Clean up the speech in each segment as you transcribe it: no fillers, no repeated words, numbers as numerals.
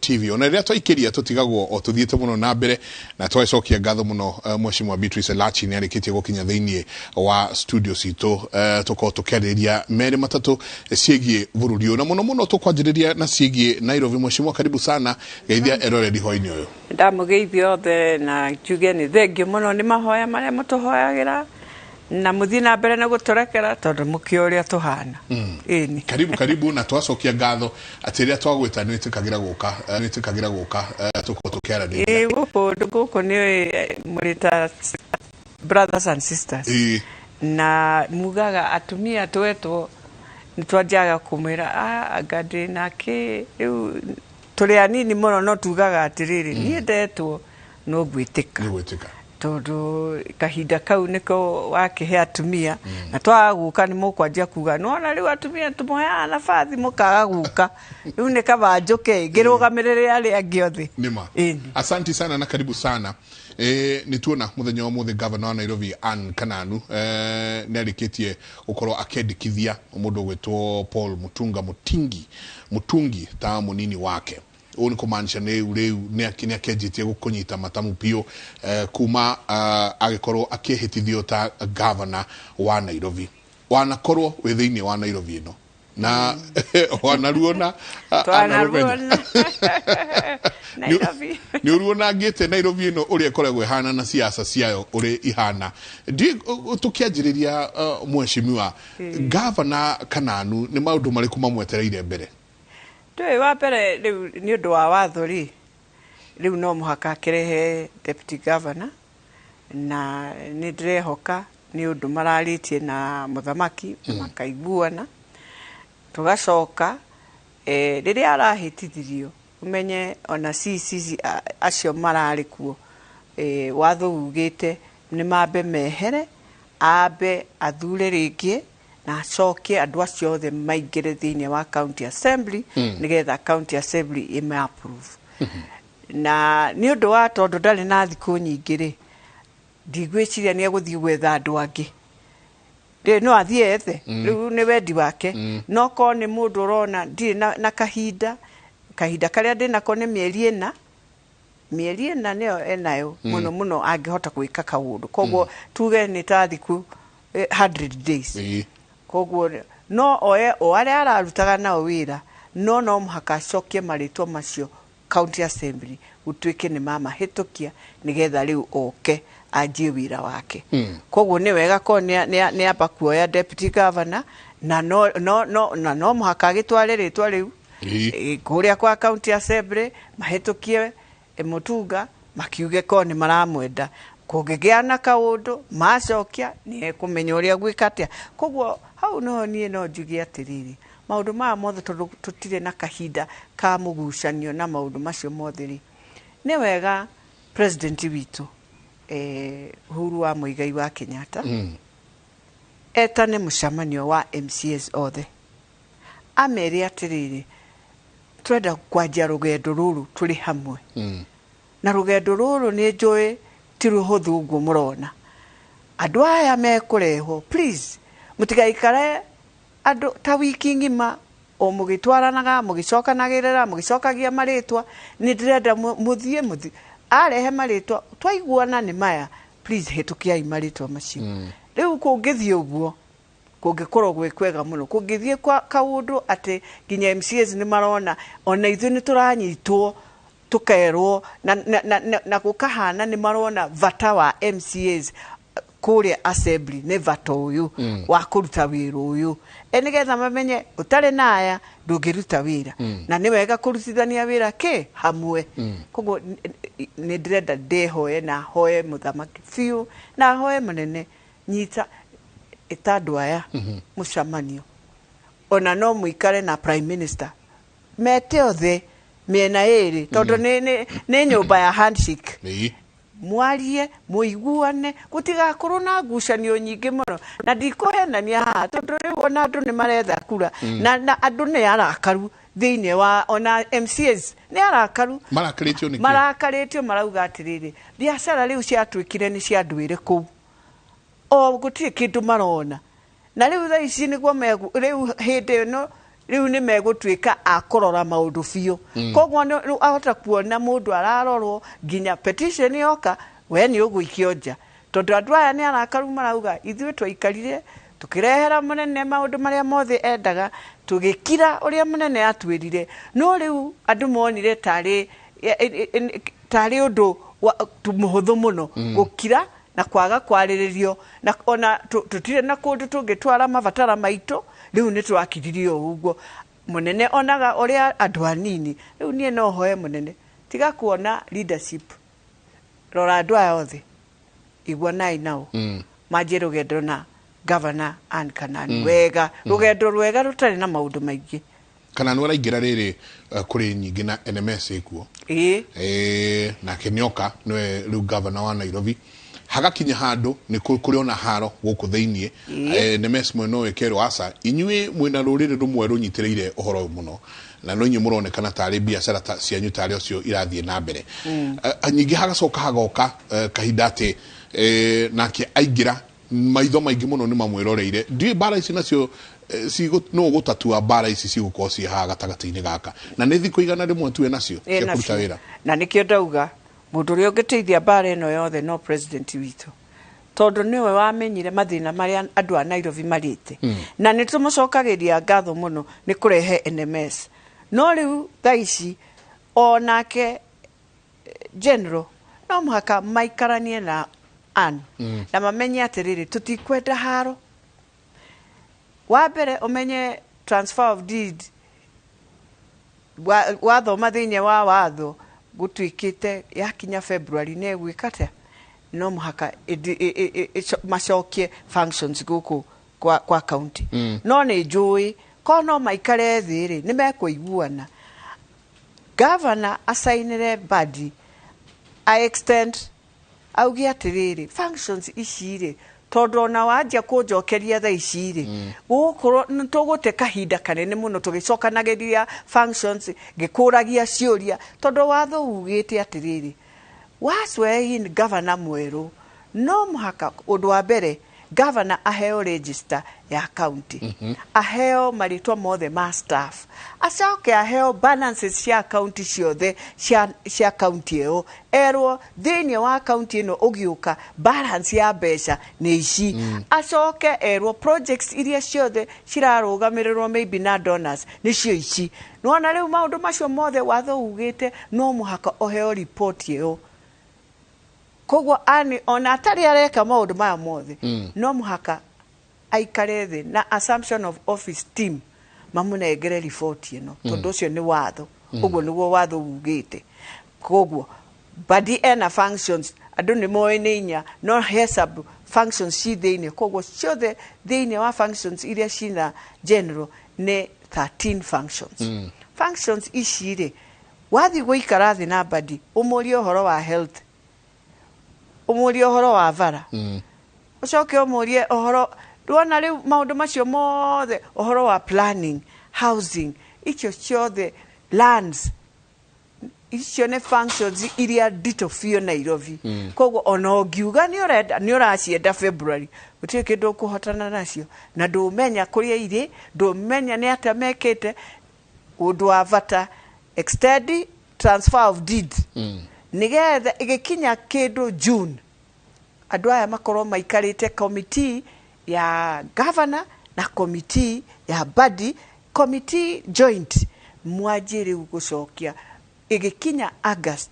TV ona ria twaikiria tutigagwo o tuthiete muno na mbere na twacokia ngatho muno Mheshimiwa Beatrice Elachi ni arikitie gukinya theinie wa studio cito tuko tukariria mere matatu ciegie bururi na muno tukwanjiriria na ciegie Nairobi. Mheshimiwa, karibu sana geithia eroreri hoini uyu. Ndamugeithia othe na njuge ni thengio muno ni mahoya maria mutuhoyagira na muthi na mbere na guturekera tondu mukio uria tuhana. Ini karibu na twacokia ngatho atiria twagwita ni twikagira guka tuko tukiarania guku ni murita brothers and sisters na mugaga atumia twetwo nitwajaga kumwira agade nake riu tuli anini muno no tugaga atiriri ni ndetwo no gwitika tondu kahinda kau niko wakihe atumia na twaguka ni mukwanjia kuga nona riu atumia tumoya nafathi mukaga guka riu ni kabanjuke ngirugamirire ari angi othe. Asante sana na karibu sana. Nituona muthenya wa muthe governor wa Nairobi Ann Kananu narikitie ukorwo akendikithia mundu gwetwo Paul Mutungi ta munini wake. Oni kumaanisha reu ni akenjitie gukunyita matamu pio kuma agikorwo akihitithio ta governor wa Nairobi. Wanakorwo withiini wa Nairobi ino na wanaruona Nairobi ni uruona ngite Nairobi ino uri ekoragwo ihana na siasa ciayo uri ihana tukianjiriria Mheshimiwa governor Kananu ni maundu mariku mamwetereire mbere. Twe wa mbere riu ni undu wa watho ri riu no muhaka kirehe deputy governor na ni ndirehoka ni undu mararitie na muthamaki makaiguana tugacoka riria arahitithirio umenye ona sisi acio marari kuo watho ugite ni mambe mehere abe athure ringi na acokie andu acio othe maingire thiini wa county assembly nigetha county assembly ime approve na ni undu wa tondu ndari na thiku nyingire ndigwiciria ni eguthii gwetha andu angi no athie ethe riu ni wendi wake no ko ni mundu urona ndi na kahinda karia ndi nako ni mieri ena niyo enayo muno angihota gwika kaundu koguo tuge ni ta thiku 100 days koguo no o aria ararutaga nao wira no muhaka acokie maritwa macio county assembly utwike ni mama hitukia nigetha riu oke anjie wira wake. Koguo ni wega ko ni amba kuoya deputy governor na no muhaka gitware ritwa riu kuria kwa county assembly mahitukie Mutunga makiuge ko ni maramwenda kungigiana kaundu macokia ni kumenya uria gwikatia. Koguo hau no nie no njugi atiriri maundu ma mothe tutire na kahinda ka mugucanio na maundu macio mothe ri ni wega president witu Uhuru wa Muigai wa Kenyatta etane mucamanio wa MCAs othe ameri atiriri twenda kwanjia rugendo ruru turi hamwe na rugendo ruru ni njui ti ruhuthu uguo murona andu aya mekureho please mutigaikare andu ta wiki ngima o mugitwaranaga mugicokanagirira mugicokagia maritwa ni ndirenda muthie arehe maritwa twaiguana ni maya please hitukiai maritwa macio riu kungithie uguo kungikorwo gwekwega muno kungithie kwa kaundu ati ginya MCAs ni marona ona ithu ni turanyitwo tukerwo na gukahana ni marona vata wa MCAs kuria assembly ne vata uyu wa kuruta wira uyu enigetha mamenye utari naya ndungiruta wira na ni wega kurutithania wira ke hamwe. Koguo ni ndirenda ndehoe na hoe muthamaki fiu na hoe munene nyita itandu aya mucamanio ona no muikare na prime minister mete othe miena iri tondu ni nyumba ya handshake mwarie muiguane gutigakorwo na ngucanio nyingi muno na ndikuhenania haha tondu riu ona andu ni maretha kura na andu ni arakaru thiini wa ona MCAs ni arakaru marakaritio marauga atiriri biashara riu ciatwikire ni cia ndwire ku o gutire kindu marona na riu tha ici niguo riu hindi no riu ni megutwika akorora maundu biu koguo ahota kuona mundu ararorwo ginya petition yoka we ni uguikio nja tondu andu aya ni arakaru marauga ithuĩ twaikarire tukirehera munene maundu maria mothe endaga tugikira uria munene atwirire no riu andu monire tari undu muhuthu muno gukira na kwaga kwariririo na ona tutire na kundu tungitwara mabatara maitu riu ni twakiririo uguo munene onaga uria andu anini riu nie no hoe munene tiga kuona leadership rora andu aya othe igua nai nao maje rugendo na governor and Kanani wega rugendo rwega rutari na maundu maingi Kanani araingira riri kuri nyingi na NMS ikuo na Kenyoka no riu governor wa Nairobi hagakinya handu ni kuri ona haro guku theinie NMS mweno wekero asa inyui mwina ruriri rumwe runyitireire uhoro muno na no inyu muronekana tari biashara cianyu tari ocio irathie na mbere nyingi hagacoka hagoka kahindate nake aingira maitho maingi muno ni mamwiroreire ndi bara ici nacio no gutatua bara ici cigukorwo ci ha gatagati-ini gaka na ni thiko igana rimwe tuwe nacio cia kuruta wira na nikio ndauga mundu uri ungiteithia bara ino yothe no president witu tondu niwe wamenyire mathina maria andu a Nairobi marite na nitumucokagiria ngatho muno ni kurehe NMS no riu thaici onake general no muhaka maikaranie na na mamenye atiriri tutikwenda haro wa mbere umenye transfer of deed wathoma thiini wa watho gutwikite yakinya February ne gwikate no muhaka macokie functions guku kwa county no ni njui kono maikare thiri ni mekuiguana governor assignere body I extend augia atiriri functions icire tondu na wajia kunjokeria tha icire gukorwo nitugute kahinda kanene muno tugicokanagiria functions gikuragia ciuria tondu watho ugite atiriri waswein governor mweru no muhaka undu wa mbere governor aheo register ya county aheo maritwa mothe ma staff acoke aheo balances cia county ciothe cia county eo erwo thiini wa county ino ugiuka balance ya mbeca ni ici acoke erwo projects iria ciothe cirarugamirirwo maybe na donors nicio ici nona riu maundu macio mothe watho ugite no muhaka oheo report eo koguo ani ona atari areka maundu maya mothe no muhaka aikare thi na assumption of office team mamunengere report ino tondu ucio ni watho uguo niguo watho ugite koguo body ena functions andu ni moene inya no hesab functions ci thiini koguo ciothe thiini wa functions iria cina general ni 13 functions functions icire wathi guikara thi na body umurie uhoro wa health umurie uhoro wa vara ucoke umurie uhoro ruona riu maundu macio mothe uhoro wa planning housing icio ciothe lands icio ne functions iria dito fio Nairobi koguo ona ungiuga ni uracienda February gutie kindu kuhotana nacio na ndumenya kuria iri ndumenya ni atamekete undu wa vata extend transfer of deed nigetha igikinya kindu June andu aya makorwo maikarite committee ya governor na committee ya body committee joint mwajiri gucokia igikinya August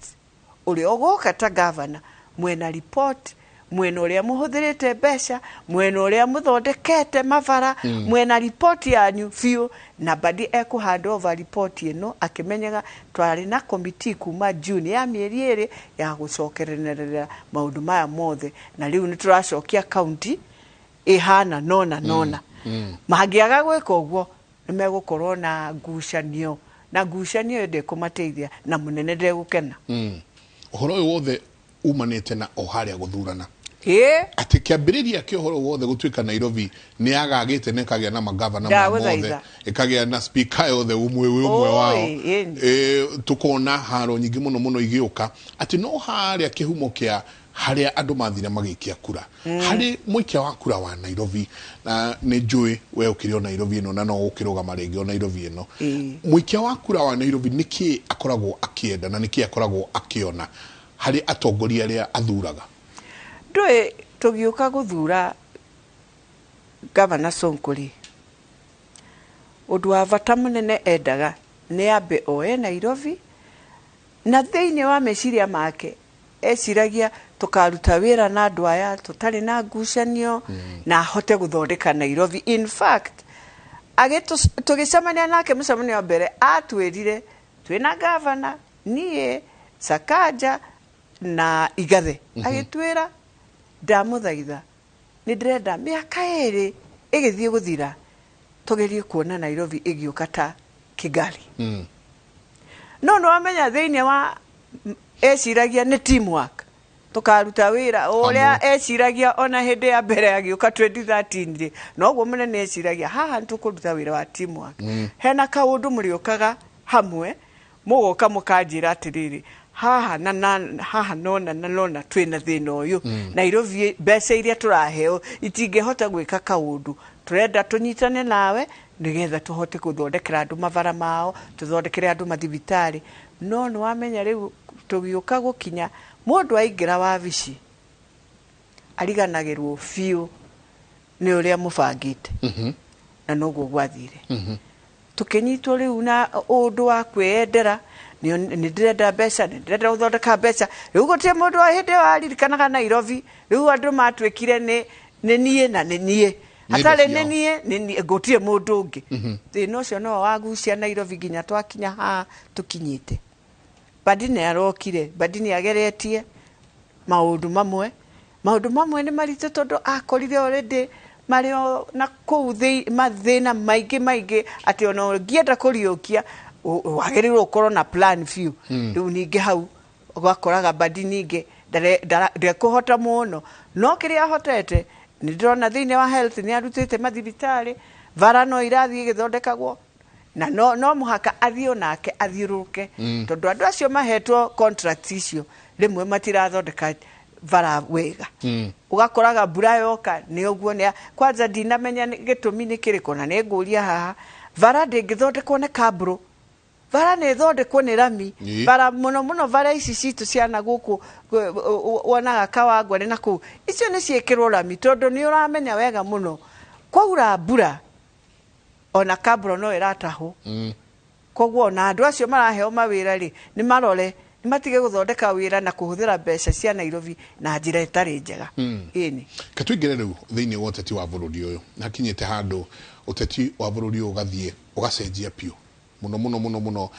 uri ogoka ta governor mwena report mwena uria muhuthirite mbeca mwena uria muthondekete mavara mwena report yanyu fiu na badi hand over report ino akimenyaga twari na committee kuma June ya mieri iri ya gucokerenerera maundu maya mothe na riu ni turacokia county ihana nona magiaga gwika uguo ni megukorwo na ngucanio na ngucanio ende kumateithia na munene ndegukena uhoro uyu wothe umanite na oharia guthurana ati kiambiriria kio horo wothe gutwika Nairobi ni agagite ne kagia na magavana mothe ikagia na speaker yothe umwe wao tukona haro nyingi muno igiuka ati no haria kihumo kia haria andu mathire magikia kura hari muikia wa kura wa Nairobi na ne njui we ukirio Nairobi no na no ukirugama ringi o Nairobi no muikia wa kura wa Nairobi niki akoragwo akienda na niki akoragwo akiona hari atongoria aria athuraga ndwe tugiuka guthura Governor Sonkori undu wa bata munene endaga ni ambe oe Nairobi na thiini wa meciria make eciragia tukaruta wira na andu aya tutari na ngucanio na hote guthondeka Nairobi. In fact tugicemania nake mucemanio mbere atwirire twina governor nie Sakaja na Igathe agitwira ndamuthaitha ni ndirenda miaka iri igithie guthira tugerie kuona Nairobi igiuka ta Kigali. No wamenya thiini wa eciragia ni teamwork tukaruta wira uria eciragia ona hindi ya mbere agiuka 2013 no guo munene eciragia haha ntukuruta wira wa teamwork hena kaundu muriukaga hamwe mugoka mukanjira atiriri haha haha nona twina thina uyu Nairobi mbeca iria turaheo itingehota gwika kaundu turenda tunyitane nawe nigetha tuhote kuthondekera andu mavara mao tuthondekere andu mathibitari no wamenya riu tugiuka gukinya mundu aingira wabici ariganagirwo fiu ni uria mubangite na noguo gwathire tukinyitwo riu na undu wa kwendera ni ndirenda mbeca ni ndirenda guthondeka mbeca riu gutie mundu wa hindi wa ririkanaga Nairobi riu andu matwikire ni nie na ni nie atare ni nie gutie mundu ungi thina ucio no wagucia Nairobi ginya twakinya ha tukinyite badini arokire badini ageretie maundu mamwe ni marite tondu akorire already mario na kuuthi mathina maingi ati ono ngienda kuriukia wagerirwo ukorwo na plan few riu ningi hau gwakoraga badini ingi ndekuhota muno no kiria hotete ni ndrona thiini wa health ni arutite mathibitari varano irathi igithondekagwo na no muhaka athio nake athiuruke tondu andu acio mahetwo contracts icio rimwe matirathondeka vara wega ugakoraga mbura yoka ni uguo ni kwanza ndinamenya gitumi ni kiriko na ni nguria haha vara ndingithondekwo ni kabro vara ni thondekwo ni rami vara muno vara ici citu ciana guku wonaga Kawangwa ni naku icio ni ciekirwo rami tondu ni uramenya wega muno kwaura mbura ona kabro no irataho koguo na andu acio maraheo mawira ri ni marore ni matige guthondeka wira na kuhuthira mbeca cia Nairobi na njira itari njega ini katwingire riu thiini wa uteti wa bururi uyu nakinyite handu uteti wa bururi ugathie ugacenjia piu muno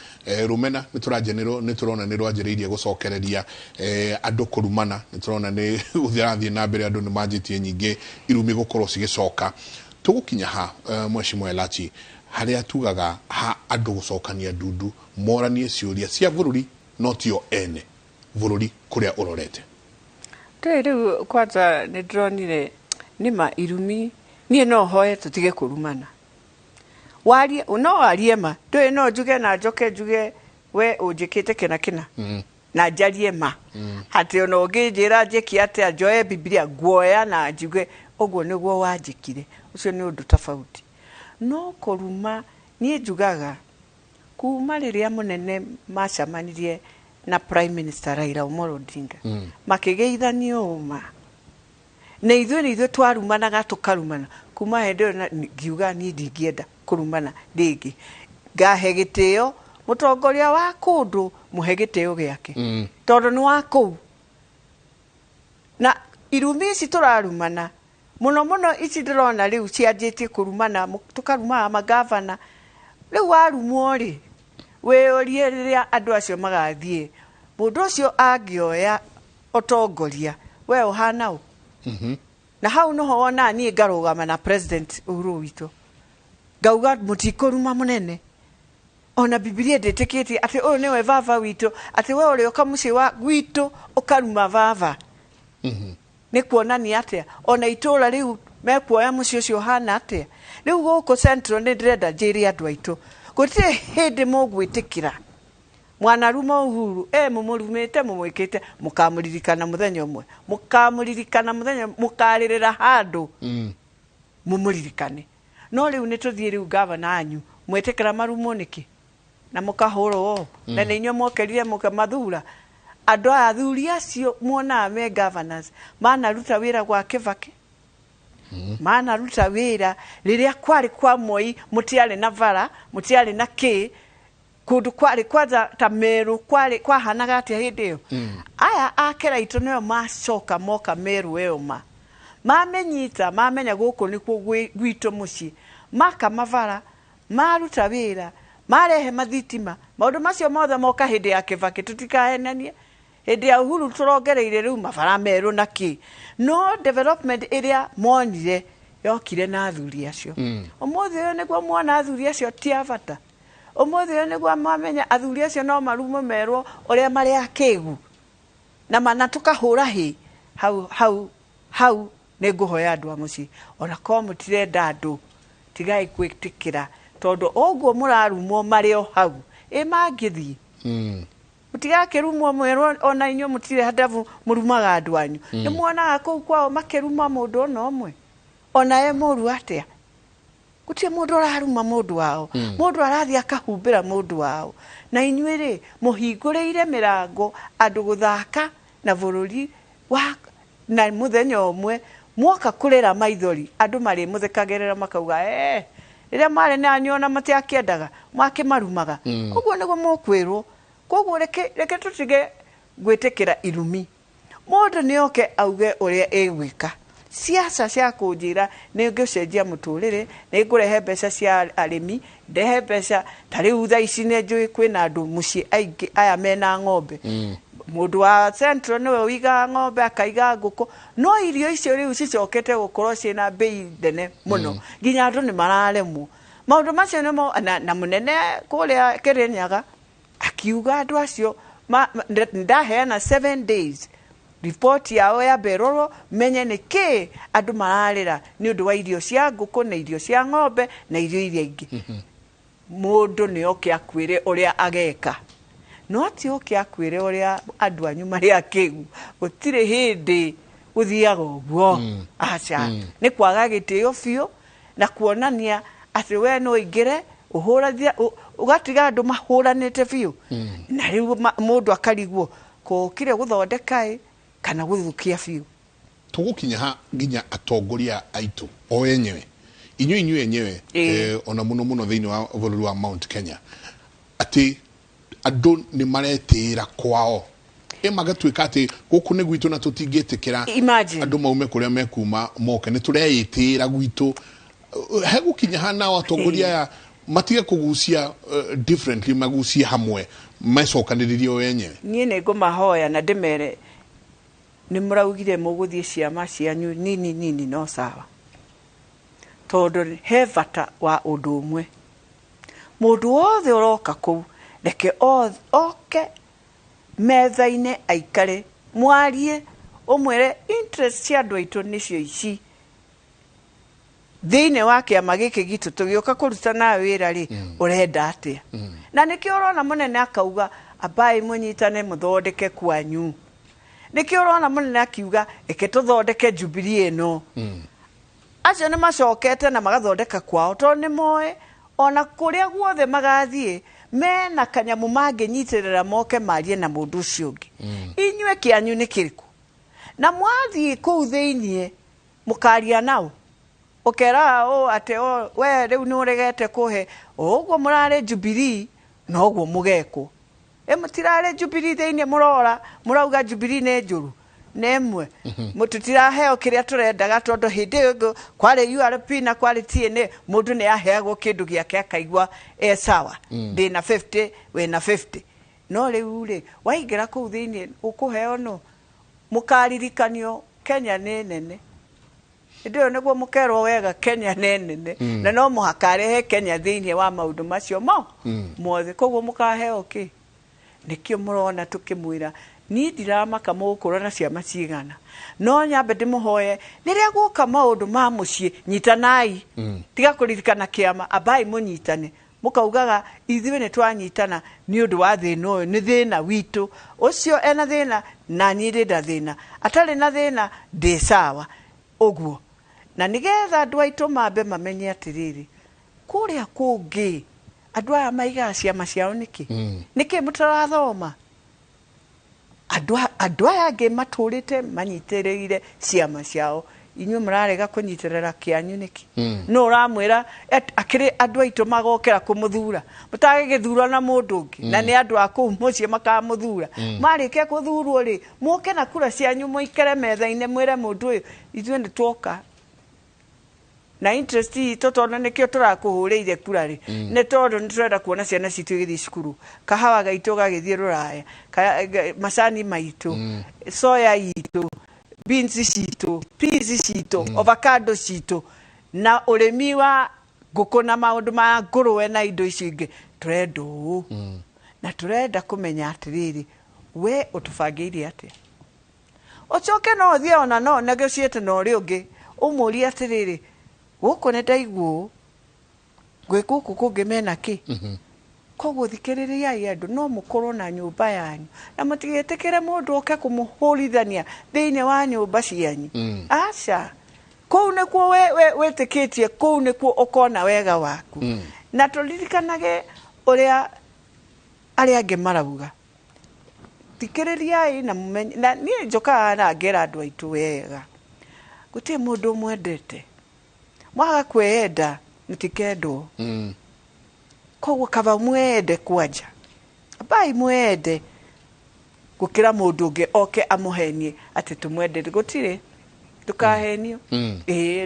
rumena niturajenero niturona ni rwanjiriirie gucokereria andu kurumana niturona ni uthirathie na mbere andu ni manjitie nyingi irumi gukorwo cigicoka tugukinya ha mheshimiwa Elachi haria tugaga ha andu gucokania ndundu moranie ciuria cia bururi no tio ene bururi kuria urorete riu kwanza ni dronire nima irumi nie no hoye tutige kurumana warie no ariema ndwe no njuge na njoke njuge we unjikite kina na njarie ma ati ono nginjira njiki ati njoe Biblia guoya na njuge uguo niguo wanjikire ucio ni undu tofauti no kuruma nie njugaga kuma riria munene macamanirie na Prime Minister Raila Amolo Odinga makigeithanio ma na ithuĩ twarumanaga tukarumana kuma hende na ngiuga ni ndingienda kurumana ringi ngahe gitio mutongoria wa kundu muhe gitio giake tondu ni wa kuu na irumi ici turarumana muno ici ndirona riu cianjitie kurumana tukaruma magavana riu warumwo ri we orie riria andu acio magathie mundu ucio angioya utongoria we uhana u na hau no wona ni ngarugama na president Uhuru witu ngauga mutikuruma munene ona Biblia ndetikiti ati uyu niwe vava witu ati we uri okamuci wa gwitu ukaruma vava ni kuonania atia ona itura riu mekuoya muci ucio hana atia riu guku central ni ndirenda njiri andu aitu gutire hindi mugwitikira mwana ruma Uhuru mumurumite mumwikite mukamuririkana muthenya umwe mukaririra handu mumuririkane no riu nituthie riu governor anyu mwetekera marumo niki na mukahuro na ninyo mokerire mukamathura andu athuri acio muona me governors mana ruta wira gwa Kibaki mana ruta wira riria kwari kwa Moi mutiari na vara mutiari na ki kundu kwari kwaza ta Meru kwari kwa hanaga atia hindio aya akera itu nio macoka moka Meru eoma mamenyita mamenya guku nikuo gwito muci maka mavara maruta wira marehe mathitima maundu macio mothe moka hindi ya Kibaki tutikahenanie hindi ya Uhuru turongereire riu mavara meru na ki no development iria monire yokire na athuri acio umuthi uyu niguo mwana athuri acio ti avata umuthi uyu niguo mamenya athuri acio no marumo merwo uria mari akigu na mana tukahura hi hau niguhoya andu a muci ona ko mutirenda andu tigai kwitikira tondu oguo murarumo mario hau mangithi mutigakirumo mwerwo ona inyo mutire hadavu murumaga andu anyu ni muonaga kuu kwao makiruma mundu ona omwe ona muru atia gutie mundu araruma mundu wao mundu arathia akahumbira mundu wao na inyuire muhinguriire mirango andu guthaka na bururi wa na muthenya omwe mwoka kurera maithori andu mari muthekagerera makauga riria mari na nyona matiakiendaga makimarumaga koguo niguo mukwirwo koguo reke tutige gwitikira irumi mundu nioke auge uria egwika siasa cia kunjira ni ngicenjia muturire ni ngurehe mbeca cia arimi ndehe mbeca tari utha ici ne njui kwina andu muci aingi aya mena ng'ombe mundu wa central niwe wiga ng'ombe akaiga nguku no irio icio riu cicokete gukorwo cina bei ndene muno nginya andu ni mararemwo maundu macio nimo na munene kuria Kirinyaga akiuga andu acio ndaheana 7 days report yao ya beroro menye niki andu mararira ni undu wa irio cia nguku na irio cia ng'ombe na irio iria ingi mundu ni oke akwire uria ageka no ti oke akwire uria andu anyu mari akigu gutire hindi uthiaga uguo acha ni kwaga gitio biu na kuonania ati we no ingire uhurathia ugatiga andu mahuranite biu na riu mundu akarigwo ko kire guthondeka kana guthukia biu tugukinya ha nginya atongoria aitu o enyewe inyu enyewe ona muno thiini wa bururi wa Mount Kenya ati andu ni maretira kwao magatuika ati guku ni gwitu na tutingitikira andu maume kuria mekuma moke ni tureitira gwitu hegukinya hana atongoria ya matige kugucia differently magucia hamwe macokaniririe o enyewe nie ne ngumahoya na ndimere ni muraugire muguthie ciama cianyu nini no sawa tondu he vata wa undu umwe mundu wothe uroka kuu reke oke methaine aikare mwarie umwere interest cia andu aitu nicio ici thiine wa kiama giki gitu tugioka kuruta na wira ri urenda atia na nikio urona munene akauga abai munyitane muthondeke kwanyu nikio urona munene akiuga eke tuthondeke Jubilee eno acio ni macokete na magathondeka kwao to ni moe ona kuria guothe magathie mena kanyamu manginyitirira moke marie na mundu ucio ungi inywe kianyu ni kiriku na mwathie kuu thiinie mukaria nao okera ate we riu ni uregete kuhe uguo murare Jubilee no uguo mugeko mutirare Jubilee thiinie murauga Jubilee ne njuru nemwe mututirahe kiria turendaga tondu hindi ngo kwari URP na kwari TNA mundu ni aheagwo kindu giake akaigwa sawa ndina 50 we na 50 no riu ri waingira kuu thiinie ukuheo no mukaririkanio Kenya ni nene ndio niguo mukerwo wega Kenya ni nene na no muhakarehe Kenya thiinie wa maundu macio mothe koguo mukaheo ki nikio murona tukimwira ni ndiramaka mukurana ciama cigana no nyambe ndimuhoye riria guka maundu ma mucii nyitanai tiga kuririkana kiama abai munyitane mukaugaga ithuĩ nĩ twanyitana nĩ ũndũ wa thĩna ũyũ nĩ thĩna witũ ũcio ena thĩna na niĩ ndĩ na thĩna atarĩ na thĩna ndĩ sawa ũguo na nĩgetha andũ aitũ mambe mamenye atĩrĩrĩ kũrĩa kũngĩ andũ aya maigaga ciama ciao nĩkĩ mũtarathoma andũ aya angĩ matũrĩte manyitĩrĩire ciama ciao inyuĩ mũrarega kũnyitĩrĩra kĩanyu nĩkĩ no ũramwĩra akĩrĩ andũ aitũ magokera kũmũthura mũtagĩgĩthurwo na mũndũ ũngĩ na nĩ andũ a kũu mũciĩ makamũthura marĩkia kũthurwo rĩ mũke na kura cianyu mũikare metha-inĩ mwĩre mũndũ ũyũ ithuĩ nĩ tuoka na interest itũ tondũ nĩkĩo tũrakũhũrĩire kura rĩ nĩ tondũ nĩ tũrenda kuona ciana citũ igĩthiĩ cukuru kahawa gaitũ gagĩthiĩ rũraya macani maitũ soya itũ beans citũ peas citũ avocado citũ na ũrĩmi wa ngũkũ na maũndũ ma ngũrũwe na indo icio ingĩ tũrenda ũũ na tũrenda kũmenya atĩrĩrĩ we ũtũbangĩire atĩa ũcoke no ũthiĩ ona no negotiate na ũrĩa ũngĩ ũmũrie atĩrĩrĩ gũkũ nĩ ndaiguo gwĩ gũkũ kũngĩ mena kĩ koguo thikĩrĩriai andũ no mũkorwo na nyũmba yanyu na mũtigĩtĩkĩre mũndũ oke kũmũhũrithania thĩinĩ wa nyũmba cianyu aca kũu nĩkuo wĩtĩkĩtie kũu nĩkuo ũkona wega waku na tũririkanage ũrĩa arĩa angĩ marauga thikĩrĩriai na mũmenye na niĩ njokaga na ngera andũ aitũ wega gũtirĩ mũndũ mwendete mwaga kwenda mũtikendwo koguo kaba mwende kwanja abai mwende gũkĩra mũndũ ũngĩ oke amũhenie atĩ tũmwendete gũtirĩ ndũkahenio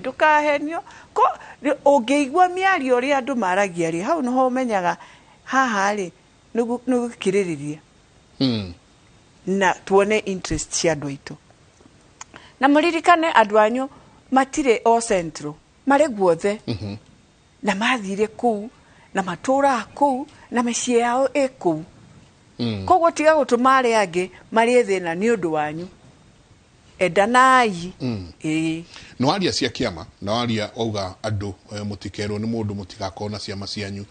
ndũkahenio ko ũngĩigua mĩario ũrĩa andũ maragia rĩ hau nĩho ũmenyaga haha rĩ nĩ gũkirĩrĩria na tuone interest cia andũ aitũ na mũririkane andũ anyu matirĩ o central marĩ guothe na mathire kũu na matũra kũu na mĩciĩ yao ĩ kũu koguo tiga gũtũma arĩa angĩ marĩ thĩna nĩ ũndũ wanyu endanai no aria cia kĩama no aria auga andũ mũtikerwo nĩ mũndũ mũtigakorwo na ciama cianyu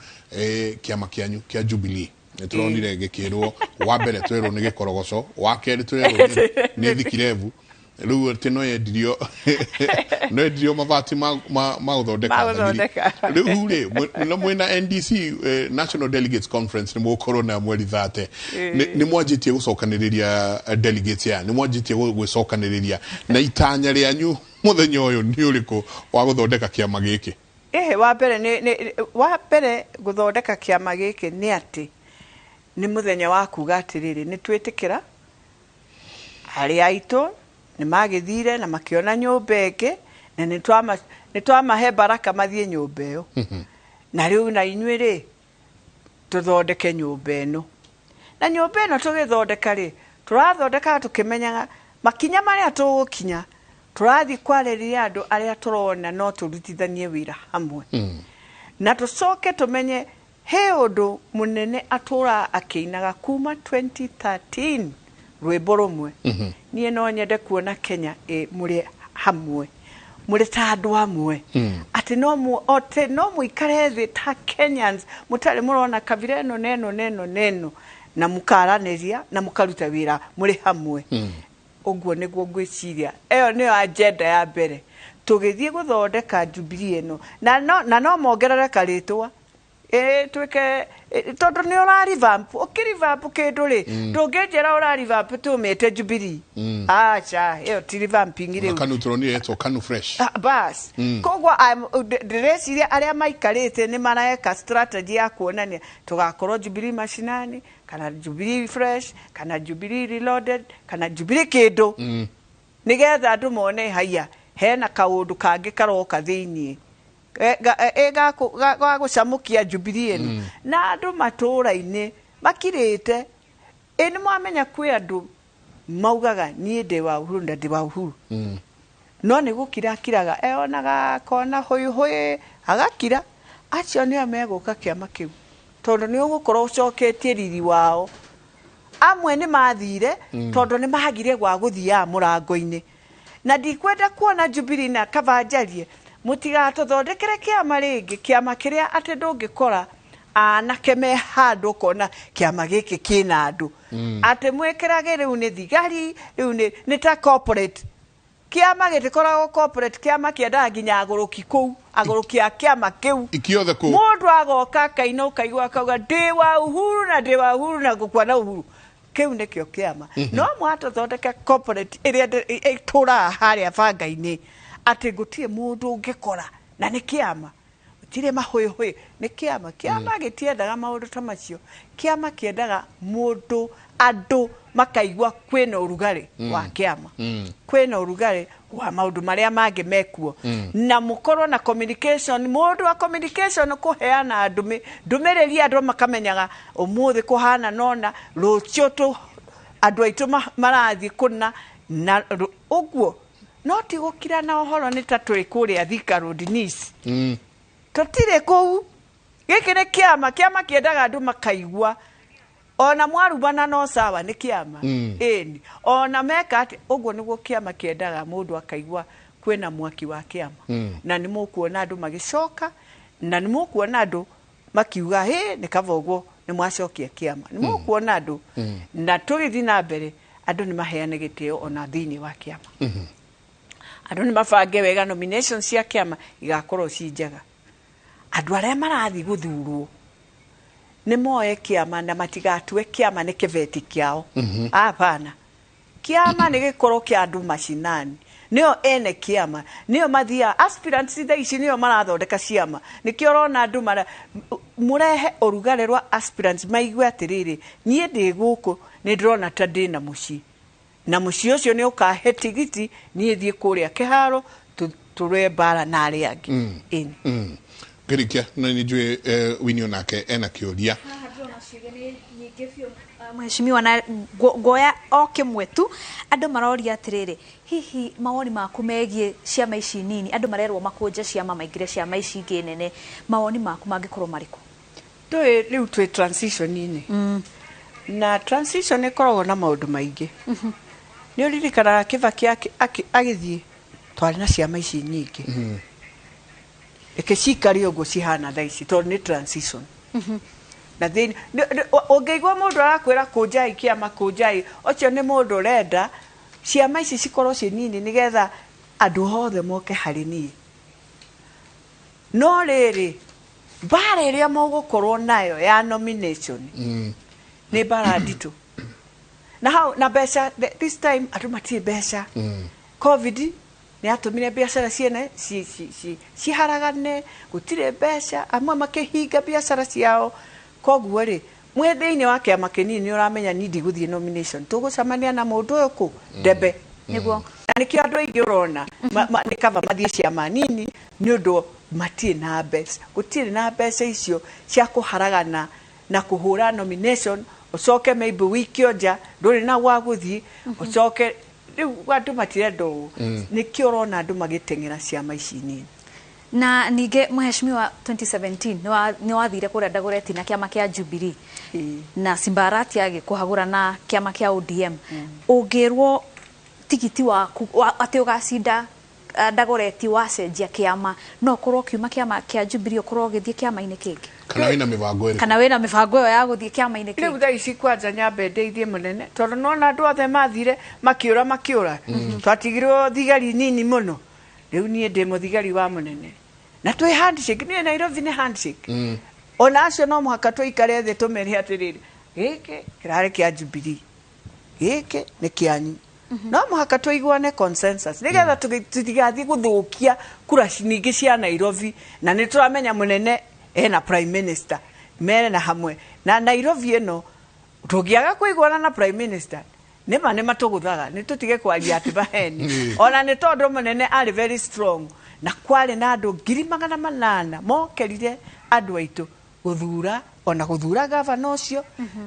kĩama kĩanyu kĩa Jubilee nĩ tũronire gĩkĩrwo wa mbere twĩrwo nĩ gĩkorogoco wa kerĩ twĩrwo nĩ thikirevu rĩu atĩ no endirio mabati ma gũthondeka rĩu rĩ no mwĩna NDC National Delegates Conference nĩ mũgũkorwo na mweri 30 nĩ mwanjĩtie gũcokanĩrĩria delegates ya nĩ mwanjĩtie gwĩcokanĩrĩria na itanya rĩanyu mũthenya ũyũ nĩ ũrĩkũ wa gũthondeka kĩama gĩkĩ wa mbere gũthondeka kĩama gĩkĩ nĩ atĩ nĩ mũthenya wa kuga atĩrĩrĩ nĩ twĩtĩkĩra arĩa aitũ nĩ magĩthire na makĩona nyũmba ĩngĩ na nĩ twamahe baraka mathiĩ nyũmba ĩyo na rĩu na inyuĩ rĩ tũthondeke nyũmba ĩno na nyũmba ĩno tũgĩthondeka rĩ tũrathondeka tũkĩmenyaga makinya marĩa tũgũkinya tũrathiĩ kwarĩria andũ arĩa tũrona no tũrutithanie wĩra hamwe na tũcoke tũmenye he ũndũ mũnene atũra akĩinaga kuma 2013 rwĩmbo rũmwe niĩ no nyende kuona Kenya mũrĩ hamwe mũrĩ ta andũ amwe atĩ no mũikare thĩ ta Kenyans mũtarĩ mũrona kabira ĩno neno na mũkaranĩria na mũkaruta wĩra mũrĩ hamwe ũguo nĩguo ngwĩciria ĩyo nĩyo agenda ya mbere tũgĩthiĩ gũthondeka Jubilee ĩno na no mongerere karĩtwa twĩke tondũ nĩ ũrarivamp ũkĩrivamp kĩndũ rĩ ndũngĩnjĩra ũrarivamp tũmĩte Jubilee acha ĩyo ti revamping rĩu kanu tũronire etwo kanu fresh bas koguo ndĩreciria arĩa maikarĩte nĩ mareka strategy ya kuonania tũgakorwo Jubilee mashinani kana Jubilee fresh kana Jubilee reloaded kana Jubilee kĩndũ nĩgetha andũ mone haiya hena kaũndũ kangĩ karoka thĩiniĩ gũcamũkia Jubilee ĩno na andũ matũra-inĩ makirĩte nĩ mwamenya kwĩ andũ maugaga niĩ ndĩ wa Uhuru na ndĩ wa Uhuru no nĩ gũkira kiraga eonaga kona hũĩ agakira acio nĩo megũka kĩama kĩu tondũ nĩ ũgũkorwo ũcoketie riri wao amwe nĩ mathire tondũ nĩ mahagire gwa gũthiaga mũrango-inĩ na ndikwenda kuona Jubilee na kabanjarie mũtigatũthondekere kĩama rĩngĩ kĩama kĩrĩa atĩ ndũngĩkora anake me handu kona kiama giki kina andu ate mwekerage riu ni thigari riu ni ta corporate kiama gitikoragwo corporate kiama kiendaga nginya aguruki kuu aguruki a kiama kiu ikiothe ku mundu agoka kaino kaigwa kauga ndi wa uhuru na gukwa na uhuru kiu nikio kiama no mwato thondeka corporate iria itura haria banga-ini ati gutie mundu ungikora na ni kiama tire mahoyohoyo ni kiama gitiendaga maundu ta macio kiama kiendaga mundu andu makaigwa kwina urugari wa kiama kwina urugari wa maundu maria mangi mekuo na mukorwo na communication mundu wa communication kuheana ndumiriri andu makamenyaga umuthi kuhana nona rucio tu andu aitu marathi kuna na uguo no ti gukira na ohoro ni ta turi kuria Thika Road Nice tutire kou giki ni kiama kiendaga andu makaigwa ona mwarubana no sawa ni kiama eni ona meka ati uguo niguo kiama kiendaga mundu akaigwa kwina mwaki wa kiama na ni mukuona andu magicoka na ni mukuona andu makiuga ni kava uguo ni mwacokia kiama ni mukuona andu na tugithi na mbere andu ni maheane gitio ona thini wa kiama andu ni mabange wega nominations cia kiama igakorwo ci njega andu aria marathi guthurwo ni moe kiama na matigatue kiama ni kiveti kiao hapana kiama ni gikoro kia andu mashinani nio ene kiama nio mathia aspirants ici nio marathondeka ciama nikio rona andu murehe urugare rwa aspirants maigwe atiriri nie ndi guku ni ndrona ta ndina muci na muci ucio ni ukahe tigiti nie thie kuria kiharo turwe bara na ari angi Gerikia na nijue winio nake ena kioria mheshimiwa na goya okimwe tu andu maroria atiriri hihi mawoni maku megie ciama ici nini andu marerwo makunja ciama maingire ciama ici ingi nene mawoni maku mangikorwo mariku riu twi transition nini na transition ikoragwo na maundu maingi ni uririkana Kibaki agithie twari na ciama ici nyingi ikicikari uguo cihana thaici tondu ni transition na then ungeigwa mundu arakwira kunjai kiama kunjai ocio ni mundu urenda ciama ici cikorwo ci nini nigetha andu hothe moke hari ni no riri bara iria mugukorwo nayo ya nomination ni bara nditu na besha this time andu matie besha covid ni atumire biashara ciene ci haragane gutire besha amwe makihinga biashara ciao koguo ri mwethe-ini wa kiama kinini ni uramenya ni ndi guthie nomination tugucamania na mundu uyu ku ndebe niguo na nikio andu aingi urona ni kava mathie ciama nini ni undu matie na besha gutire na besha icio cia kuharagana na kuhura nomination ucoke maybe wiki onja nduri na wa guthie ucoke riu andu matire ndo nikio urona andu magitengera ciama ici nini na ninge mheshimiwa 2017 ni wathire kuria Dagoretti na kiama kia Jubilee na Simbarati age kuhagura na kiama kia ODM ungirwo tigiti waku ati ugacinda Dagoretti wacenjia kiama no korwo kiuma kiama kia Jubilee korwo githie kiama-ini kingi kana wina mibango iyo ya guthie kiama-ini kingi riu thaici kwanja nyambe ndeithie munene tondu nona andu othe mathire makiura twatigirwo thigari nini muno riu nie ndi muthigari wa munene na twi handshake ni Nairobi ni handshake ona acio no muhaka tuikare the tumeri atiriri giki kirare kia Jubilee giki ni kianyu no muhaka tuiguane consensus nigetha tutigathie guthukia kura nyingi cia Nairobi na ni turamenya munene ena prime minister mere na hamwe na Nairobi eno tugiaga kuiguana na prime minister nema ne matuguthaga ni tutige kwaria ati baheni ona ni tondu munene ari very strong na kwale na andu 800,000 mokerire andu aitu guthura ona guthura gavana ucio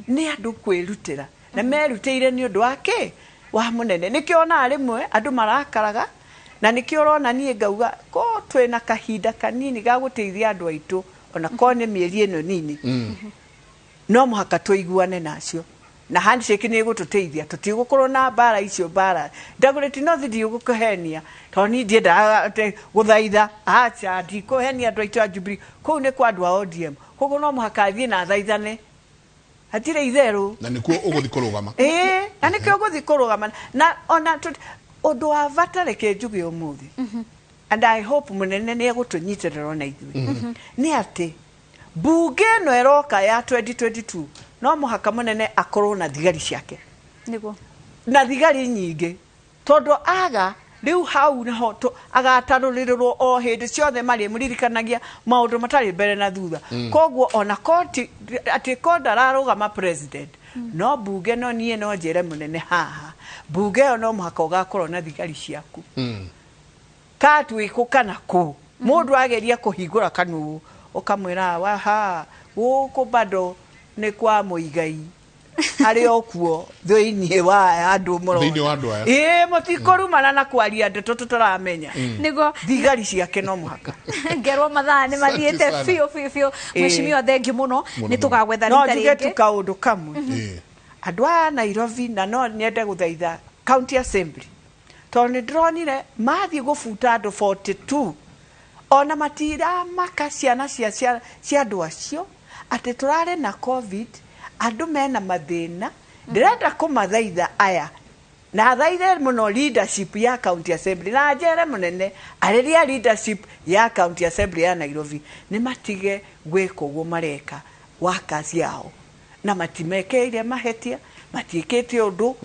ni andu kwirutira na merutire ni undu wake wa munene nikiona arimwe andu marakaraga na nikiorona nie ngauga ko twina kahinda kanini ga guteithia andu aitu ona kone mieri eno nini no muhaka tuiguane nacio na handshake ni gututeithia tutigukorwo na bara icio bara ndagureti no thidi gukuhenia to ni ndienda guthaitha acha ndikuhenia andu aitu a Jubilee kuu ni kwa andu a ODM koguo no muhaka thie na thaithane hatire itheru na nikuo uguthi kurugama na nikio uguthi kurugama na ona undu wa vatareke njuge umuthi and I hope munene ni egutunyitirira na ithui ni ati bunge no eroka ya 2022 no muhaka munene akorwo na thigari ciake niguo na thigari nyingi tondu aga riu hau naho agatarurirwo o hindi ciothe mari muririkanagia maundu matari mbere na thutha koguo ona koti ati konda rarugama president no bunge no nie no njere munene haha bunge no muhaka ugakorwo na thigari ciaku katu ikukana ku mundu ageria kuhingura kanu ukamwira waha guku bado ni kwa muigai ari okuo thini wa andu moro thini wa andu aya mutikorumana na kwaria ndeto tutaramenya nigo thigari ciake no muhaka ngerwo mathaa ni mathiete fio mweshimiwa thengi muno ni tugagwetha rita ringi no tuka undu kamwe andu a Nairobi na no niende guthaitha county assembly to ni dronire mathi gufuta andu 42 ona matira maka ciana cia andu acio ati turare na covid andu mena mathina ndirenda kumathaitha aya na thaithe muno leadership ya county assembly na njere munene ariria leadership ya county assembly ya Nairobi ni matige gwiko guo mareka wakazi yao na matimekeire mahetia matiikite undu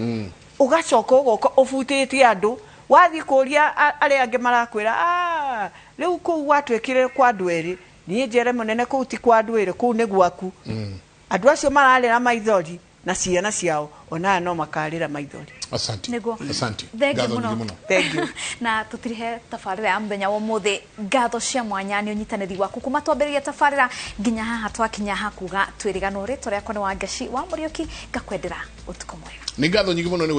ugacoka ugoka ufutite andu wathi kuria ari ange marakwira riu ku watwekire kwa ndweri ni njere munene ku ti kwa ndweri ku ni gwaku andu acio mararira maithori na ciana ciao ona no makarira maithori asante niguo asante gatho muno thank you na tutirihe tafarira ya muthenya wa muthi gatho cia mwanya ni unyitaniri waku kuma twambiriria tafarira nginya haha twakinya hakuga twirigano ritwa riakwa ni Wangaci wa Murioki ngakwendera utuko mwega ni gatho nyingi muno.